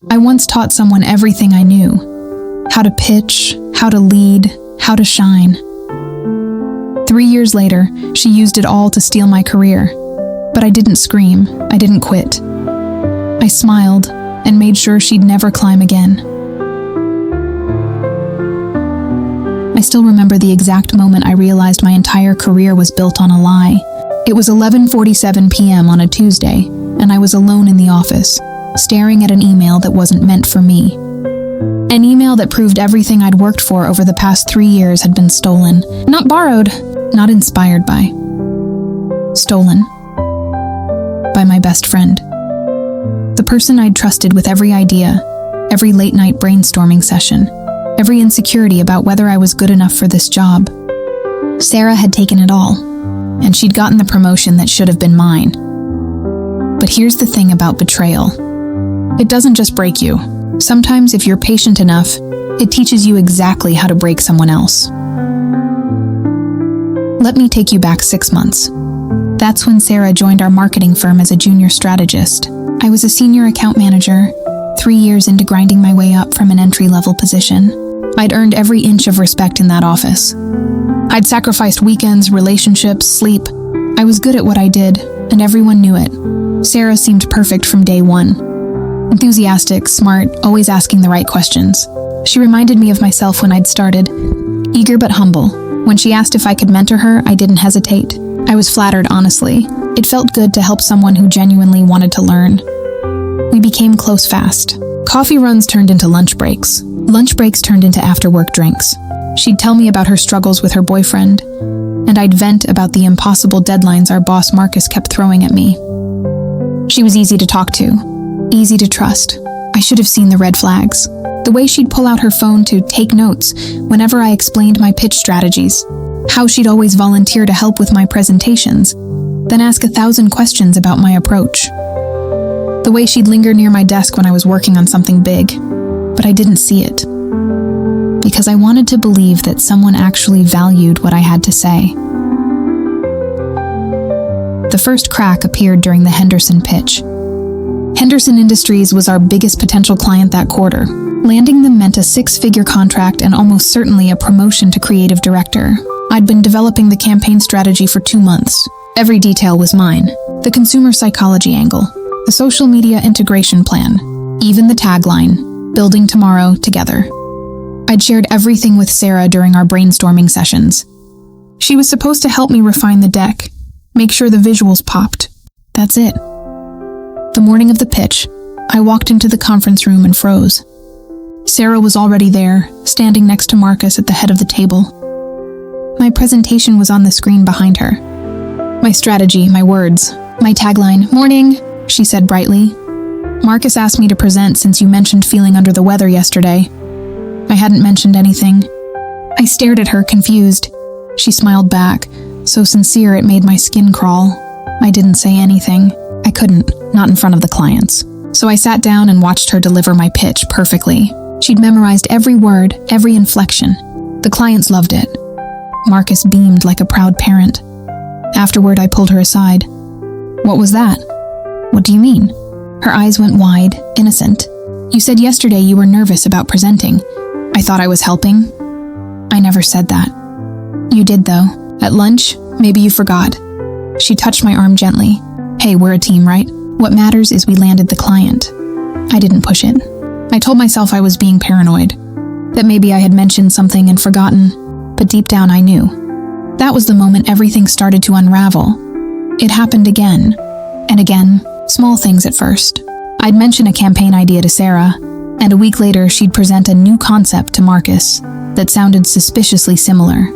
I once taught someone everything I knew. How to pitch, how to lead, how to shine. 3 years later, she used it all to steal my career. But I didn't scream, I didn't quit. I smiled and made sure she'd never climb again. I still remember the exact moment I realized my entire career was built on a lie. It was 11:47 p.m. on a Tuesday, and I was alone in the office, staring at an email that wasn't meant for me. An email that proved everything I'd worked for over the past 3 years had been stolen. Not borrowed, not inspired by. Stolen. By my best friend. The person I'd trusted with every idea, every late-night brainstorming session, every insecurity about whether I was good enough for this job. Sarah had taken it all, and she'd gotten the promotion that should have been mine. But here's the thing about betrayal. It doesn't just break you. Sometimes, if you're patient enough, it teaches you exactly how to break someone else. Let me take you back 6 months. That's when Sarah joined our marketing firm as a junior strategist. I was a senior account manager, 3 years into grinding my way up from an entry-level position. I'd earned every inch of respect in that office. I'd sacrificed weekends, relationships, sleep. I was good at what I did, and everyone knew it. Sarah seemed perfect from day one. Enthusiastic, smart, always asking the right questions. She reminded me of myself when I'd started, eager but humble. When she asked if I could mentor her, I didn't hesitate. I was flattered, honestly. It felt good to help someone who genuinely wanted to learn. We became close fast. Coffee runs turned into lunch breaks. Lunch breaks turned into after-work drinks. She'd tell me about her struggles with her boyfriend, and I'd vent about the impossible deadlines our boss Marcus kept throwing at me. She was easy to talk to, easy to trust. I should have seen the red flags. The way she'd pull out her phone to take notes whenever I explained my pitch strategies. How she'd always volunteer to help with my presentations, then ask 1,000 questions about my approach. The way she'd linger near my desk when I was working on something big, but I didn't see it. Because I wanted to believe that someone actually valued what I had to say. The first crack appeared during the Henderson pitch. Henderson Industries was our biggest potential client that quarter. Landing them meant a 6-figure contract and almost certainly a promotion to creative director. I'd been developing the campaign strategy for 2 months. Every detail was mine. The consumer psychology angle, the social media integration plan, even the tagline, building tomorrow together. I'd shared everything with Sarah during our brainstorming sessions. She was supposed to help me refine the deck, make sure the visuals popped. That's it. The morning of the pitch, I walked into the conference room and froze. Sarah was already there, standing next to Marcus at the head of the table. My presentation was on the screen behind her. My strategy, my words, my tagline. "Morning," she said brightly. "Marcus asked me to present since you mentioned feeling under the weather yesterday." I hadn't mentioned anything. I stared at her, confused. She smiled back, so sincere it made my skin crawl. I didn't say anything. I couldn't, not in front of the clients. So I sat down and watched her deliver my pitch perfectly. She'd memorized every word, every inflection. The clients loved it. Marcus beamed like a proud parent. Afterward, I pulled her aside. "What was that?" "What do you mean?" Her eyes went wide, innocent. "You said yesterday you were nervous about presenting. I thought I was helping." "I never said that." "You did, though. At lunch, maybe you forgot." She touched my arm gently. "Hey, we're a team, right? What matters is we landed the client." I didn't push it. I told myself I was being paranoid, that maybe I had mentioned something and forgotten, but deep down I knew. That was the moment everything started to unravel. It happened again, and again, small things at first. I'd mention a campaign idea to Sarah, and a week later she'd present a new concept to Marcus that sounded suspiciously similar.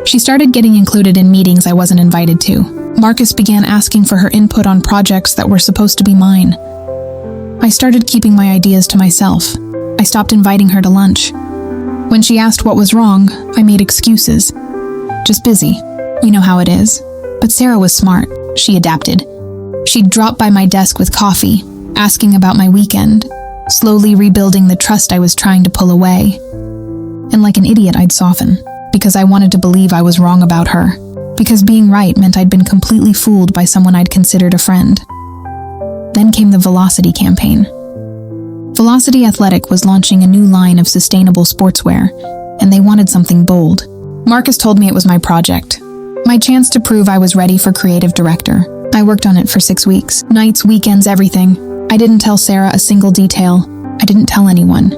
She started getting included in meetings I wasn't invited to. Marcus began asking for her input on projects that were supposed to be mine. I started keeping my ideas to myself. I stopped inviting her to lunch. When she asked what was wrong, I made excuses. Just busy. You know how it is. But Sarah was smart. She adapted. She'd drop by my desk with coffee, asking about my weekend, slowly rebuilding the trust I was trying to pull away. And like an idiot, I'd soften, because I wanted to believe I was wrong about her, because being right meant I'd been completely fooled by someone I'd considered a friend. Then came the Velocity campaign. Velocity Athletic was launching a new line of sustainable sportswear, and they wanted something bold. Marcus told me it was my project, my chance to prove I was ready for creative director. I worked on it for 6 weeks. Nights, weekends, everything. I didn't tell Sarah a single detail. I didn't tell anyone.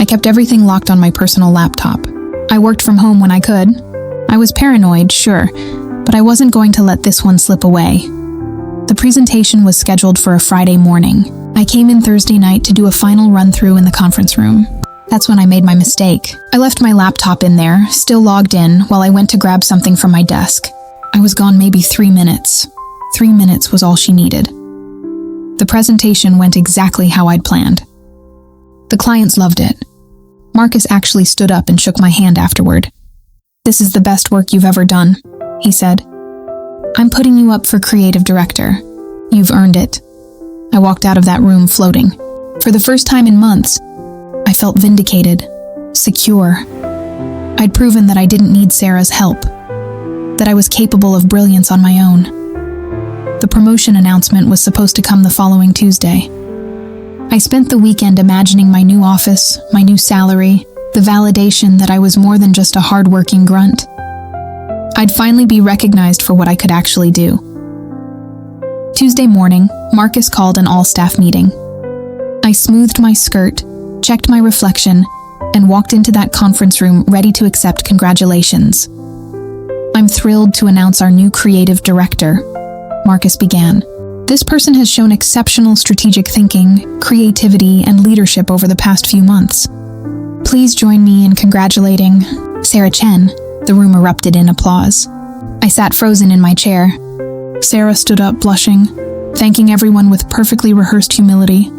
I kept everything locked on my personal laptop. I worked from home when I could. I was paranoid, sure, but I wasn't going to let this one slip away. The presentation was scheduled for a Friday morning. I came in Thursday night to do a final run-through in the conference room. That's when I made my mistake. I left my laptop in there, still logged in, while I went to grab something from my desk. I was gone maybe 3 minutes. 3 minutes was all she needed. The presentation went exactly how I'd planned. The clients loved it. Marcus actually stood up and shook my hand afterward. "This is the best work you've ever done," he said. "I'm putting you up for creative director. You've earned it." I walked out of that room floating. For the first time in months, I felt vindicated, secure. I'd proven that I didn't need Sarah's help, that I was capable of brilliance on my own. The promotion announcement was supposed to come the following Tuesday. I spent the weekend imagining my new office, my new salary, the validation that I was more than just a hard-working grunt. I'd finally be recognized for what I could actually do. Tuesday morning, Marcus called an all-staff meeting. I smoothed my skirt, checked my reflection, and walked into that conference room ready to accept congratulations. "I'm thrilled to announce our new creative director," Marcus began. "This person has shown exceptional strategic thinking, creativity, and leadership over the past few months. Please join me in congratulating Sarah Chen." The room erupted in applause. I sat frozen in my chair. Sarah stood up, blushing, thanking everyone with perfectly rehearsed humility.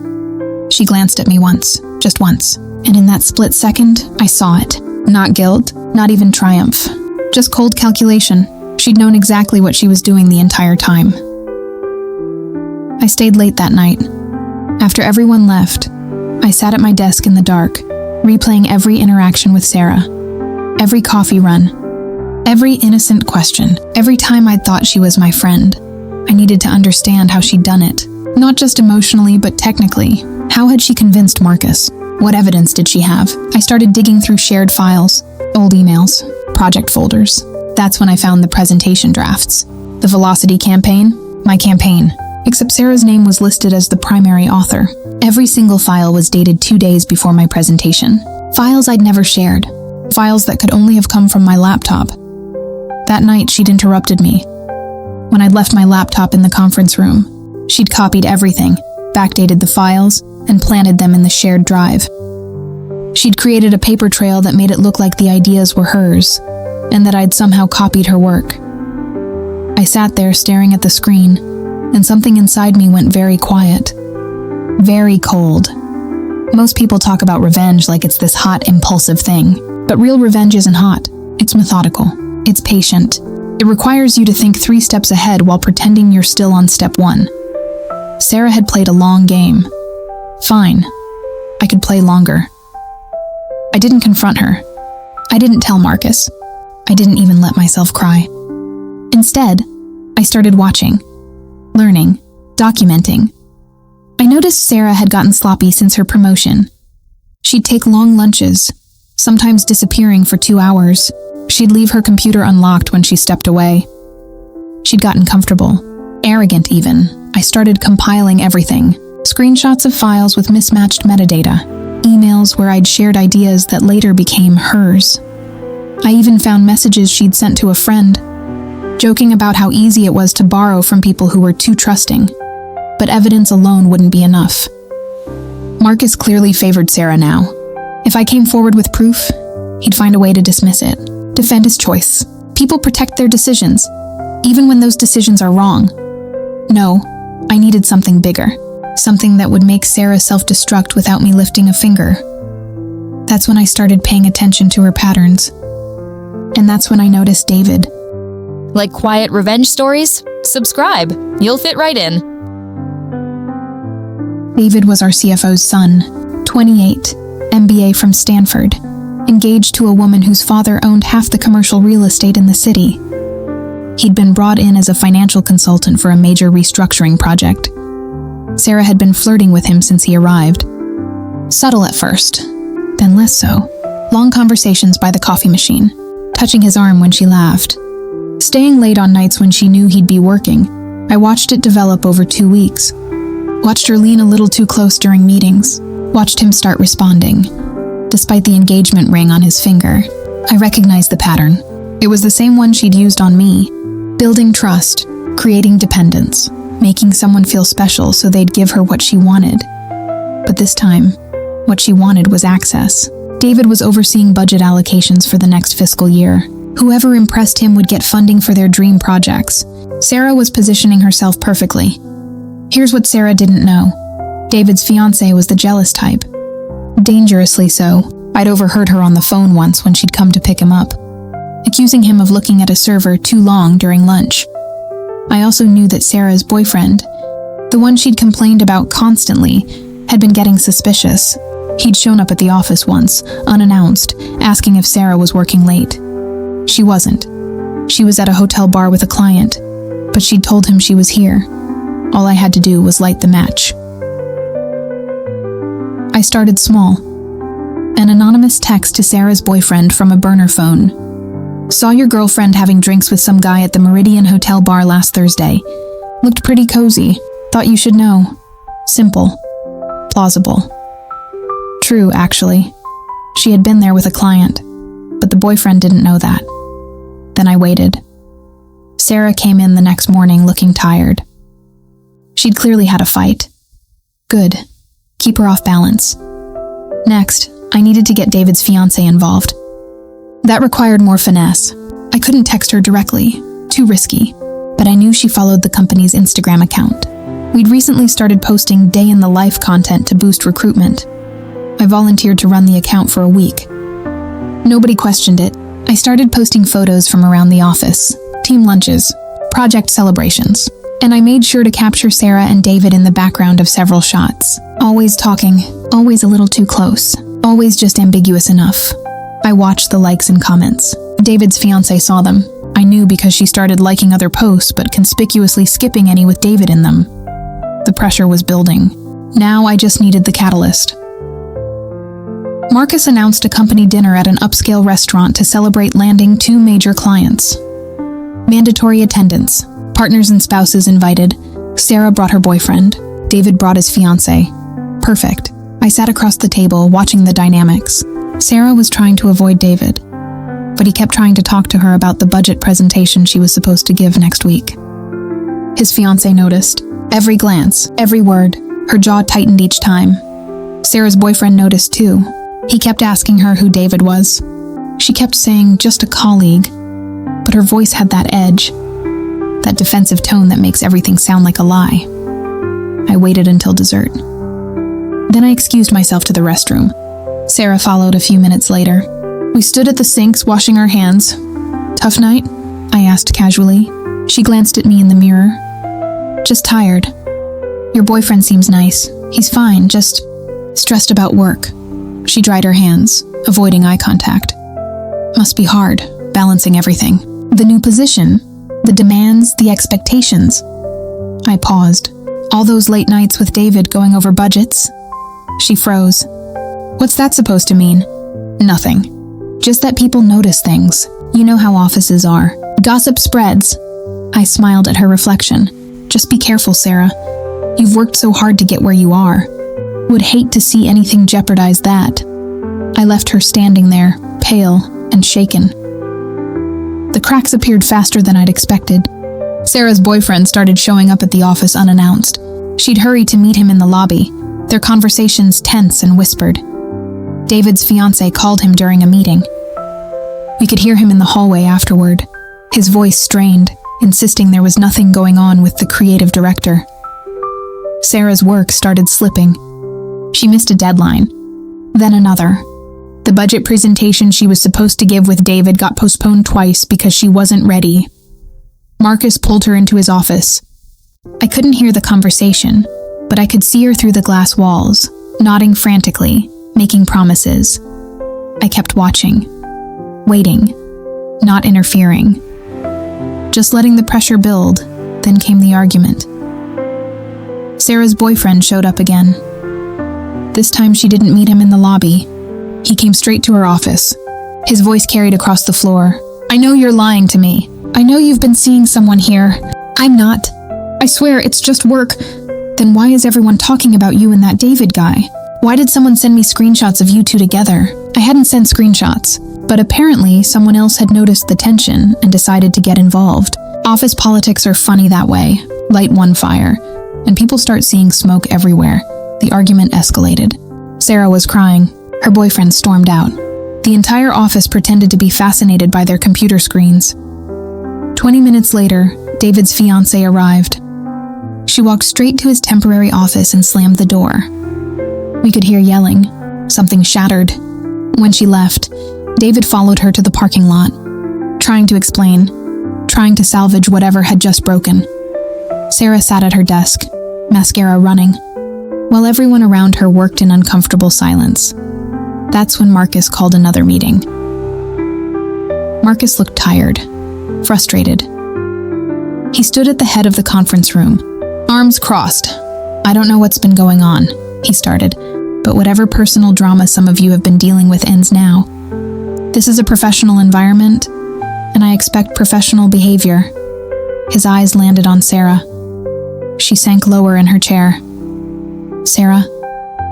She glanced at me once, just once, and in that split second, I saw it. Not guilt, not even triumph, just cold calculation. She'd known exactly what she was doing the entire time. I stayed late that night. After everyone left, I sat at my desk in the dark, replaying every interaction with Sarah, every coffee run, every innocent question, every time I'd thought she was my friend. I needed to understand how she'd done it, not just emotionally, but technically. How had she convinced Marcus? What evidence did she have? I started digging through shared files, old emails, project folders. That's when I found the presentation drafts. The Velocity campaign, my campaign. Except Sarah's name was listed as the primary author. Every single file was dated 2 days before my presentation. Files I'd never shared. Files that could only have come from my laptop. That night, she'd interrupted me. When I'd left my laptop in the conference room, she'd copied everything, backdated the files, and planted them in the shared drive. She'd created a paper trail that made it look like the ideas were hers, and that I'd somehow copied her work. I sat there staring at the screen, and something inside me went very quiet. Very cold. Most people talk about revenge like it's this hot, impulsive thing, but real revenge isn't hot. It's methodical. It's patient. It requires you to think 3 steps ahead while pretending you're still on step 1. Sarah had played a long game. Fine. I could play longer. I didn't confront her. I didn't tell Marcus. I didn't even let myself cry. Instead, I started watching, learning, documenting. I noticed Sarah had gotten sloppy since her promotion. She'd take long lunches, sometimes disappearing for 2 hours. She'd leave her computer unlocked when she stepped away. She'd gotten comfortable, arrogant even. I started compiling everything. Screenshots of files with mismatched metadata. Emails where I'd shared ideas that later became hers. I even found messages she'd sent to a friend, joking about how easy it was to borrow from people who were too trusting. But evidence alone wouldn't be enough. Marcus clearly favored Sarah now. If I came forward with proof, he'd find a way to dismiss it, defend his choice. People protect their decisions, even when those decisions are wrong. No, I needed something bigger, something that would make Sarah self-destruct without me lifting a finger. That's when I started paying attention to her patterns. And that's when I noticed David. Like quiet revenge stories? Subscribe. You'll fit right in. David was our CFO's son, 28, MBA from Stanford, engaged to a woman whose father owned half the commercial real estate in the city. He'd been brought in as a financial consultant for a major restructuring project. Sarah had been flirting with him since he arrived. Subtle at first, then less so. Long conversations by the coffee machine, touching his arm when she laughed. Staying late on nights when she knew he'd be working. I watched it develop over 2 weeks. Watched her lean a little too close during meetings. Watched him start responding. Despite the engagement ring on his finger, I recognized the pattern. It was the same one she'd used on me. Building trust, creating dependence, making someone feel special so they'd give her what she wanted. But this time, what she wanted was access. David was overseeing budget allocations for the next fiscal year. Whoever impressed him would get funding for their dream projects. Sarah was positioning herself perfectly. Here's what Sarah didn't know. David's fiancée was the jealous type. Dangerously so. I'd overheard her on the phone once when she'd come to pick him up, accusing him of looking at a server too long during lunch. I also knew that Sarah's boyfriend, the one she'd complained about constantly, had been getting suspicious. He'd shown up at the office once, unannounced, asking if Sarah was working late. She wasn't. She was at a hotel bar with a client, but she'd told him she was here. All I had to do was light the match. I started small. An anonymous text to Sarah's boyfriend from a burner phone. Saw your girlfriend having drinks with some guy at the Meridian Hotel bar last Thursday. Looked pretty cozy. Thought you should know. Simple. Plausible. True, actually. She had been there with a client, but the boyfriend didn't know that. Then I waited. Sarah came in the next morning looking tired. She'd clearly had a fight. Good. Keep her off balance. Next, I needed to get David's fiancée involved. That required more finesse. I couldn't text her directly, too risky, but I knew she followed the company's Instagram account. We'd recently started posting day-in-the-life content to boost recruitment. I volunteered to run the account for a week. Nobody questioned it. I started posting photos from around the office, team lunches, project celebrations, and I made sure to capture Sarah and David in the background of several shots. Always talking, always a little too close, always just ambiguous enough. I watched the likes and comments. David's fiancée saw them. I knew because she started liking other posts but conspicuously skipping any with David in them. The pressure was building. Now I just needed the catalyst. Marcus announced a company dinner at an upscale restaurant to celebrate landing 2 major clients. Mandatory attendance. Partners and spouses invited. Sarah brought her boyfriend. David brought his fiancée. Perfect. I sat across the table, watching the dynamics. Sarah was trying to avoid David, but he kept trying to talk to her about the budget presentation she was supposed to give next week. His fiancée noticed. Every glance, every word. Her jaw tightened each time. Sarah's boyfriend noticed too. He kept asking her who David was. She kept saying, just a colleague, but her voice had that edge, that defensive tone that makes everything sound like a lie. I waited until dessert. Then I excused myself to the restroom. Sarah followed a few minutes later. We stood at the sinks, washing our hands. Tough night? I asked casually. She glanced at me in the mirror. Just tired. Your boyfriend seems nice. He's fine, just stressed about work. She dried her hands, avoiding eye contact. Must be hard, balancing everything. The new position, the demands, the expectations. I paused. All those late nights with David going over budgets. She froze. What's that supposed to mean? Nothing. Just that people notice things. You know how offices are. Gossip spreads. I smiled at her reflection. Just be careful, Sarah. You've worked so hard to get where you are. Would hate to see anything jeopardize that. I left her standing there, pale and shaken. The cracks appeared faster than I'd expected. Sarah's boyfriend started showing up at the office unannounced. She'd hurry to meet him in the lobby, their conversations tense and whispered. David's fiancée called him during a meeting. We could hear him in the hallway afterward, his voice strained, insisting there was nothing going on with the creative director. Sarah's work started slipping. She missed a deadline, then another. The budget presentation she was supposed to give with David got postponed twice because she wasn't ready. Marcus pulled her into his office. I couldn't hear the conversation, but I could see her through the glass walls, nodding frantically, making promises. I kept watching, waiting, not interfering. Just letting the pressure build, then came the argument. Sarah's boyfriend showed up again. This time she didn't meet him in the lobby. He came straight to her office. His voice carried across the floor. "I know you're lying to me. I know you've been seeing someone here. I'm not. I swear it's just work. Then why is everyone talking about you and that David guy? Why did someone send me screenshots of you two together?" I hadn't sent screenshots, but apparently someone else had noticed the tension and decided to get involved. Office politics are funny that way. Light one fire, and people start seeing smoke everywhere. The argument escalated. Sarah was crying. Her boyfriend stormed out. The entire office pretended to be fascinated by their computer screens. 20 minutes later, David's fiancée arrived. She walked straight to his temporary office and slammed the door. We could hear yelling. Something shattered. When she left, David followed her to the parking lot, trying to explain, trying to salvage whatever had just broken. Sarah sat at her desk, mascara running, while everyone around her worked in uncomfortable silence. That's when Marcus called another meeting. Marcus looked tired, frustrated. He stood at the head of the conference room, arms crossed. "I don't know what's been going on," he started, "but whatever personal drama some of you have been dealing with ends now. This is a professional environment, and I expect professional behavior." His eyes landed on Sarah. She sank lower in her chair. "Sarah,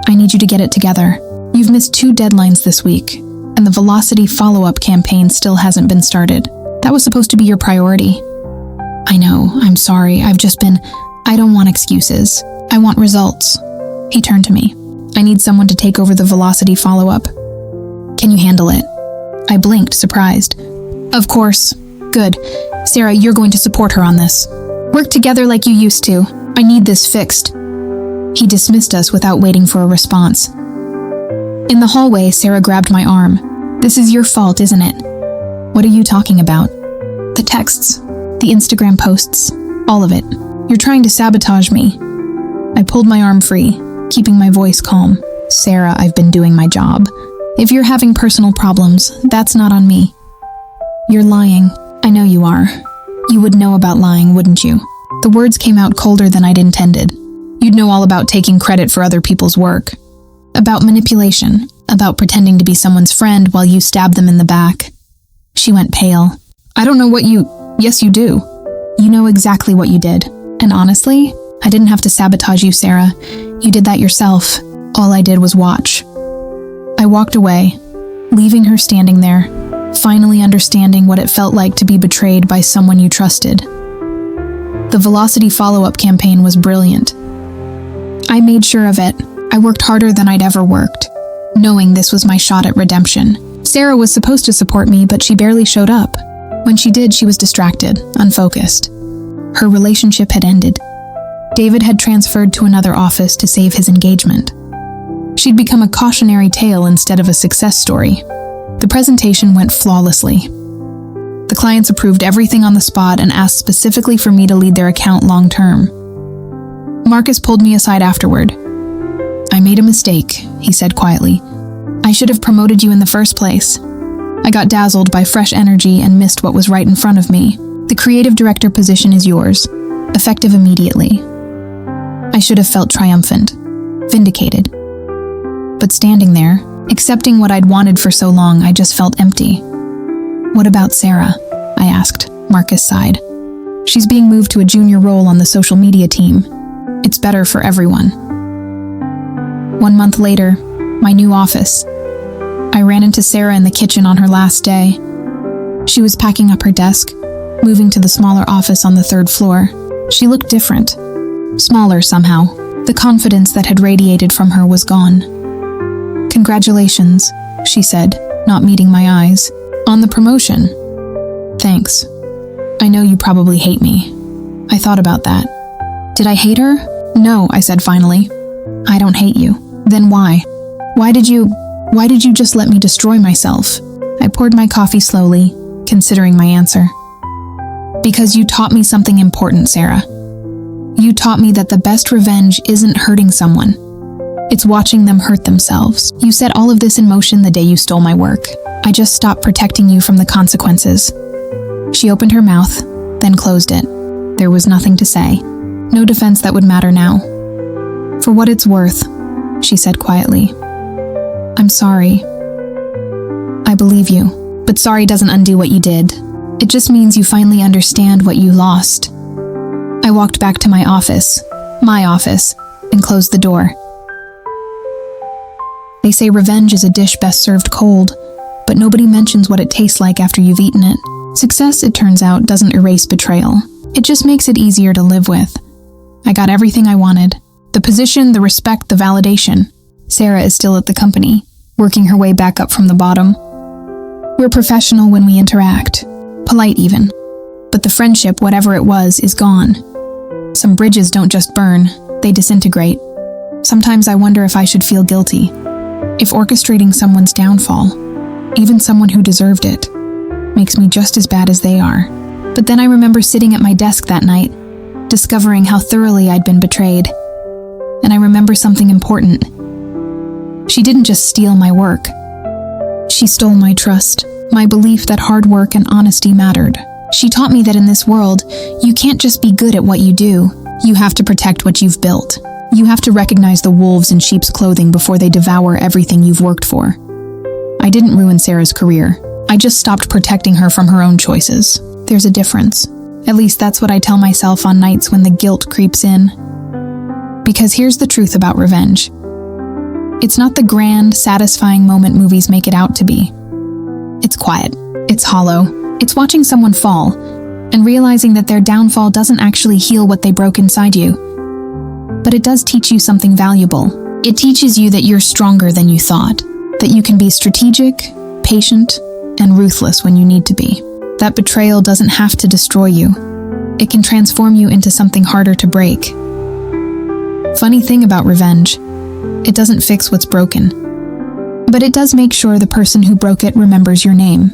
I need you to get it together. You've missed 2 deadlines this week, and the Velocity follow-up campaign still hasn't been started. That was supposed to be your priority." "I know, I'm sorry, I don't want excuses. I want results." He turned to me. "I need someone to take over the Velocity follow-up. Can you handle it?" I blinked, surprised. "Of course. Good. Sarah, you're going to support her on this. Work together like you used to. I need this fixed." He dismissed us without waiting for a response. In the hallway, Sarah grabbed my arm. "This is your fault, isn't it?" "What are you talking about?" "The texts, the Instagram posts, all of it. You're trying to sabotage me." I pulled my arm free, keeping my voice calm. "Sarah, I've been doing my job. If you're having personal problems, that's not on me." "You're lying. I know you are. You would know about lying, wouldn't you?" The words came out colder than I'd intended. "You'd know all about taking credit for other people's work. About manipulation. About pretending to be someone's friend while you stab them in the back." She went pale. "I don't know what you... Yes, you do. You know exactly what you did. And honestly, I didn't have to sabotage you, Sarah. You did that yourself. All I did was watch." I walked away, leaving her standing there, finally understanding what it felt like to be betrayed by someone you trusted. The Velocity follow-up campaign was brilliant. I made sure of it. I worked harder than I'd ever worked, knowing this was my shot at redemption. Sarah was supposed to support me, but she barely showed up. When she did, she was distracted, unfocused. Her relationship had ended. David had transferred to another office to save his engagement. She'd become a cautionary tale instead of a success story. The presentation went flawlessly. The clients approved everything on the spot and asked specifically for me to lead their account long-term. Marcus pulled me aside afterward. "I made a mistake," he said quietly. "I should have promoted you in the first place. I got dazzled by fresh energy and missed what was right in front of me. The creative director position is yours, effective immediately." I should have felt triumphant, vindicated. But standing there, accepting what I'd wanted for so long, I just felt empty. "What about Sarah?" I asked. Marcus sighed. "She's being moved to a junior role on the social media team. It's better for everyone." 1 month later, my new office. I ran into Sarah in the kitchen on her last day. She was packing up her desk, moving to the smaller office on the 3rd floor. She looked different. Smaller somehow. The confidence that had radiated from her was gone. "Congratulations," she said, not meeting my eyes. "On the promotion." "Thanks. I know you probably hate me." I thought about that. Did I hate her? "No," I said finally. "I don't hate you." "Then why? Why did you just let me destroy myself?" I poured my coffee slowly, considering my answer. "Because you taught me something important, Sarah. You taught me that the best revenge isn't hurting someone. It's watching them hurt themselves. You set all of this in motion the day you stole my work. I just stopped protecting you from the consequences." She opened her mouth, then closed it. There was nothing to say. No defense that would matter now. For what it's worth, she said quietly. I'm sorry. I believe you, but sorry doesn't undo what you did. It just means you finally understand what you lost. I walked back to my office, and closed the door. They say revenge is a dish best served cold, but nobody mentions what it tastes like after you've eaten it. Success, it turns out, doesn't erase betrayal. It just makes it easier to live with. I got everything I wanted. The position, the respect, the validation. Sarah is still at the company, working her way back up from the bottom. We're professional when we interact, polite even. But the friendship, whatever it was, is gone. Some bridges don't just burn, they disintegrate. Sometimes I wonder if I should feel guilty. If orchestrating someone's downfall, even someone who deserved it, makes me just as bad as they are. But then I remember sitting at my desk that night, discovering how thoroughly I'd been betrayed. And I remember something important. She didn't just steal my work. She stole my trust, my belief that hard work and honesty mattered. She taught me that in this world, you can't just be good at what you do. You have to protect what you've built. You have to recognize the wolves in sheep's clothing before they devour everything you've worked for. I didn't ruin Sarah's career. I just stopped protecting her from her own choices. There's a difference. At least that's what I tell myself on nights when the guilt creeps in. Because here's the truth about revenge. It's not the grand, satisfying moment movies make it out to be. It's quiet. It's hollow. It's watching someone fall and realizing that their downfall doesn't actually heal what they broke inside you. But it does teach you something valuable. It teaches you that you're stronger than you thought, that you can be strategic, patient, and ruthless when you need to be. That betrayal doesn't have to destroy you. It can transform you into something harder to break. Funny thing about revenge, it doesn't fix what's broken, but it does make sure the person who broke it remembers your name.